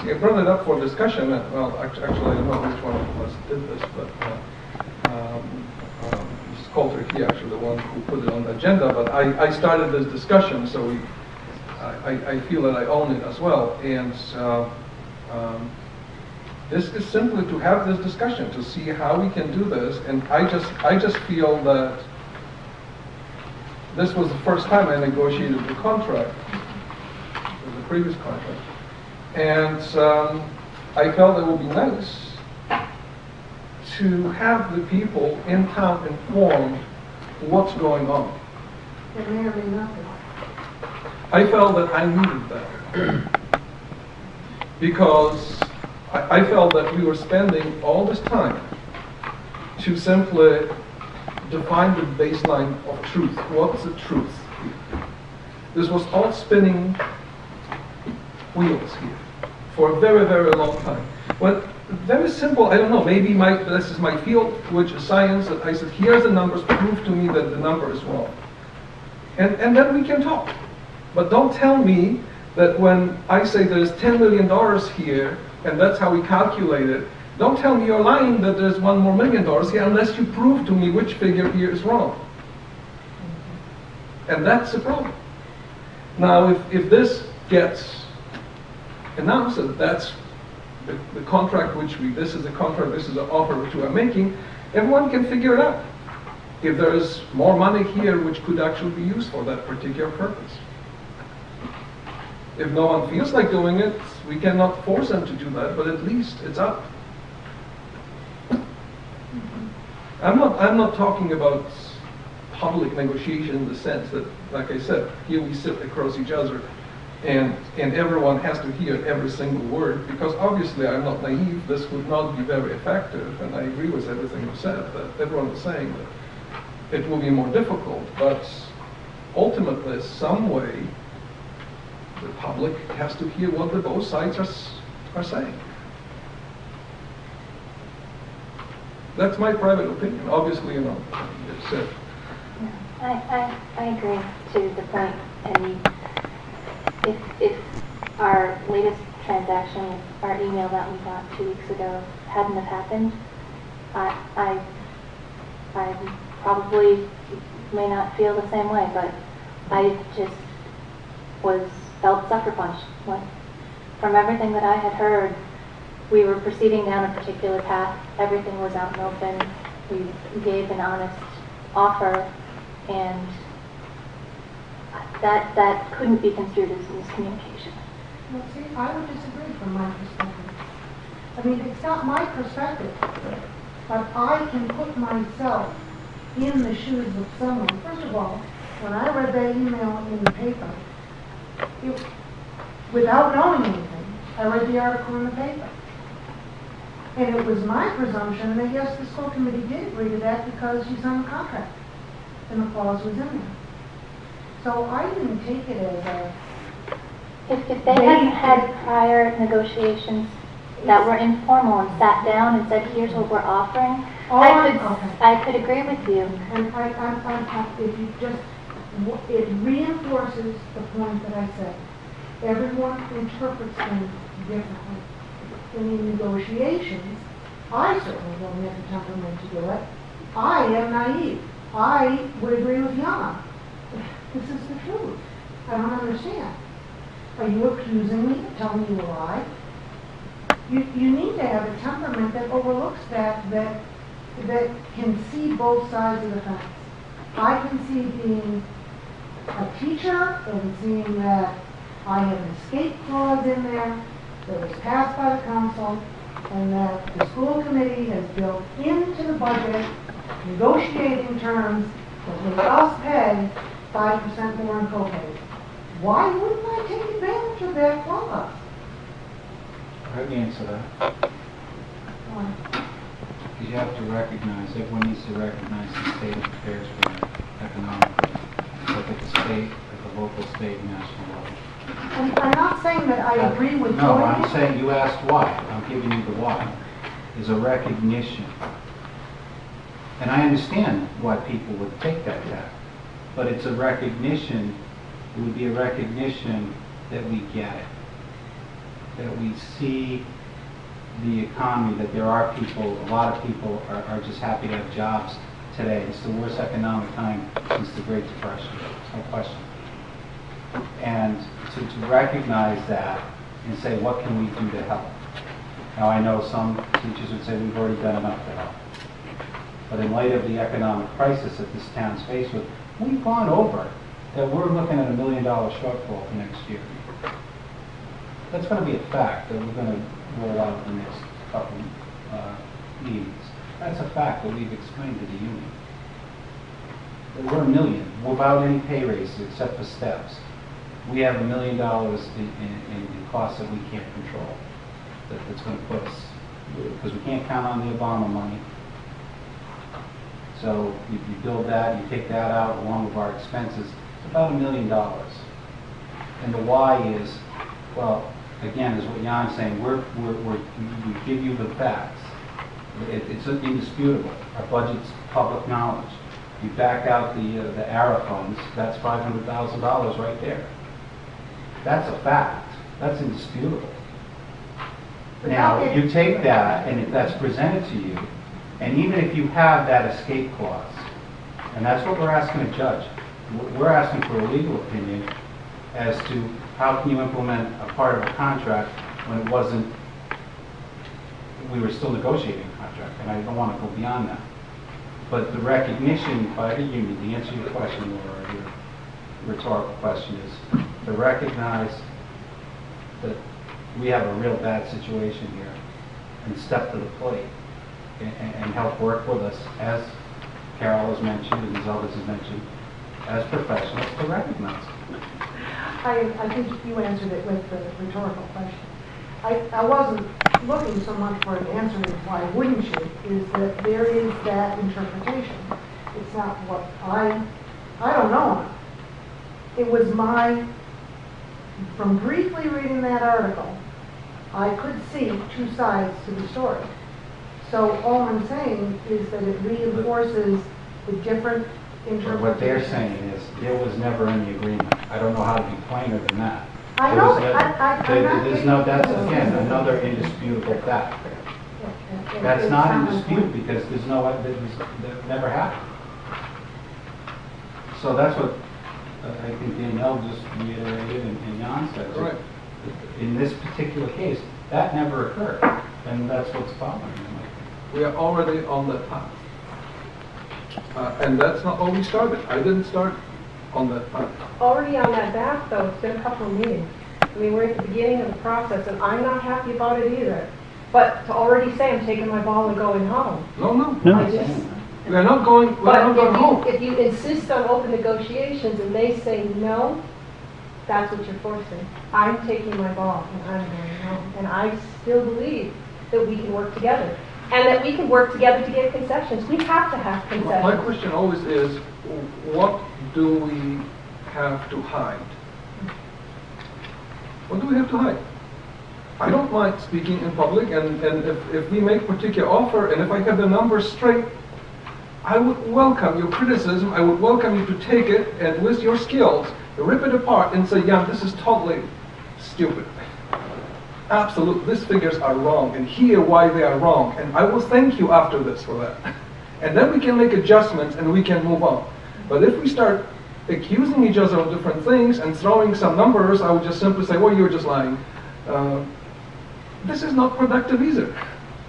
You brought it up for discussion. Well, actually, I don't know which one of us did this, but Mrs. Coulter, he actually the one who put it on the agenda. But I started this discussion, so I feel that I own it as well. And this is simply to have this discussion to see how we can do this. And I just feel that this was the first time I negotiated the contract, the previous contract. And I felt it would be nice to have the people in town informed what's going on. It may or may not be. I felt that I needed that. Because I felt that we were spending all this time to simply define the baseline of truth. What's the truth? This was all spinning wheels here for a very, very long time. Well, very simple, I don't know, maybe this is my field, which is science, that I said, here's the numbers, prove to me that the number is wrong. And then we can talk. But don't tell me that when I say there's $10 million here, and that's how we calculate it, don't tell me you're lying that there's $1 more million here unless you prove to me which figure here is wrong. And that's the problem. Now, if this gets announced that that's the contract this is the contract, this is the offer which we are making, everyone can figure it out. If there is more money here which could actually be used for that particular purpose. If no one feels like doing it, we cannot force them to do that, but at least it's up. I'm not talking about public negotiation in the sense that, like I said, here we sit across each other and everyone has to hear every single word, because obviously I'm not naive, this would not be very effective, and I agree with everything you said, that everyone was saying that it will be more difficult, but ultimately some way the public has to hear what both sides are saying. That's my private opinion. Obviously, it's it. Yeah, I agree to the point. I mean, if our latest transaction, our email that we got 2 weeks ago, hadn't have happened, I probably may not feel the same way, but I just felt sucker punched. From everything that I had heard, we were proceeding down a particular path. Everything was out and open. We gave an honest offer, and that couldn't be construed as miscommunication. Well, see, I would disagree from my perspective. I mean, it's not my perspective, but I can put myself in the shoes of someone. First of all, when I read that email in the paper, without knowing anything, I read the article in the paper. And it was my presumption that, yes, the school committee did agree to that because you signed the contract, and the clause was in there. So I didn't take it as a... If they hadn't had prior negotiations that were informal and sat down and said, here's what we're offering, I could agree with you. And if you just, it reinforces the point that I said. Everyone interprets things differently. In negotiations, I certainly don't have the temperament to do it. I am naive. I would agree with Jan. This is the truth. I don't understand. Are you accusing me of telling you a lie? You need to have a temperament that overlooks that can see both sides of the fence. I can see being a teacher and seeing that I have an escape clause in there that was passed by the council, and that the school committee has built into the budget negotiating terms that make us pay 5% more in co-pays. Why wouldn't I take advantage of that clause? I can answer that. Because you have to recognize, everyone needs to recognize the state of affairs for economically, both at the state, at the local, state, and national level. I'm not saying that I agree with No, you. I'm saying you asked why. I'm giving you the why. Is a recognition. And I understand why people would take that tack. But it's a recognition, it would be a recognition that we get it. that we see the economy, that there are people, a lot of people are just happy to have jobs today. It's the worst economic time since the Great Depression, no question. And to recognize that and say, what can we do to help? Now, I know some teachers would say we've already done enough to help. But in light of the economic crisis that this town's faced with, we've gone over that we're looking at $1 million shortfall for next year. That's going to be a fact that we're going to roll out in the next couple meetings. That's a fact that we've explained to the union. That we're $1 million without any pay raises except for steps. We have $1 million in costs that we can't control. That's going to put us, because we can't count on the Obama money. So you build that, you take that out along with our expenses, it's about $1 million. And the why is, well, again, is what Jan's saying, we give you the facts. It's indisputable. Our budget's public knowledge. You back out the ARA funds, that's $500,000 right there. That's a fact. That's indisputable. Now, you take that, and if that's presented to you, and even if you have that escape clause, and that's what we're asking a judge, we're asking for a legal opinion as to how can you implement a part of a contract when it wasn't, we were still negotiating a contract, and I don't want to go beyond that. But the recognition by the union, the answer to your question, or your rhetorical question, is to recognize that we have a real bad situation here and step to the plate and help work with us, as Carol has mentioned and as others have mentioned, as professionals to recognize it. I think you answered it with the rhetorical question. I wasn't looking so much for an answer to why wouldn't you, is that there is that interpretation. It's not what I don't know. It was from briefly reading that article, I could see two sides to the story. So all I'm saying is that it reinforces the different interpretations. What they're saying is there was never any agreement. I don't know how to be plainer than that. I know. There's no, that's again another indisputable fact. That's not in dispute because there's no, that never happened. So that's what I think Danielle just reiterated and Jan said. Right. In this particular case, that never occurred, and that's what's bothering them. We are already on that path. And that's not where we started. I didn't start on that path. Already on that path, though, it's been a couple of meetings. I mean, we're at the beginning of the process, and I'm not happy about it either. But to already say I'm taking my ball and going home. No. I just, We are not going home. if you insist on open negotiations and they say no, that's what you're forcing. I'm taking my ball and I'm going home. And I still believe that we can work together. And that we can work together to get concessions. We have to have concessions. My question always is, what do we have to hide? What do we have to hide? I don't mind speaking in public, and if we make a particular offer, and if I have the numbers straight, I would welcome your criticism. I would welcome you to take it, and with your skills, rip it apart and say, yeah, this is totally stupid. Absolutely, these figures are wrong, and here why they are wrong, and I will thank you after this for that. And then we can make adjustments and we can move on. But if we start accusing each other of different things and throwing some numbers, I would just simply say, well, you're just lying. This is not productive either.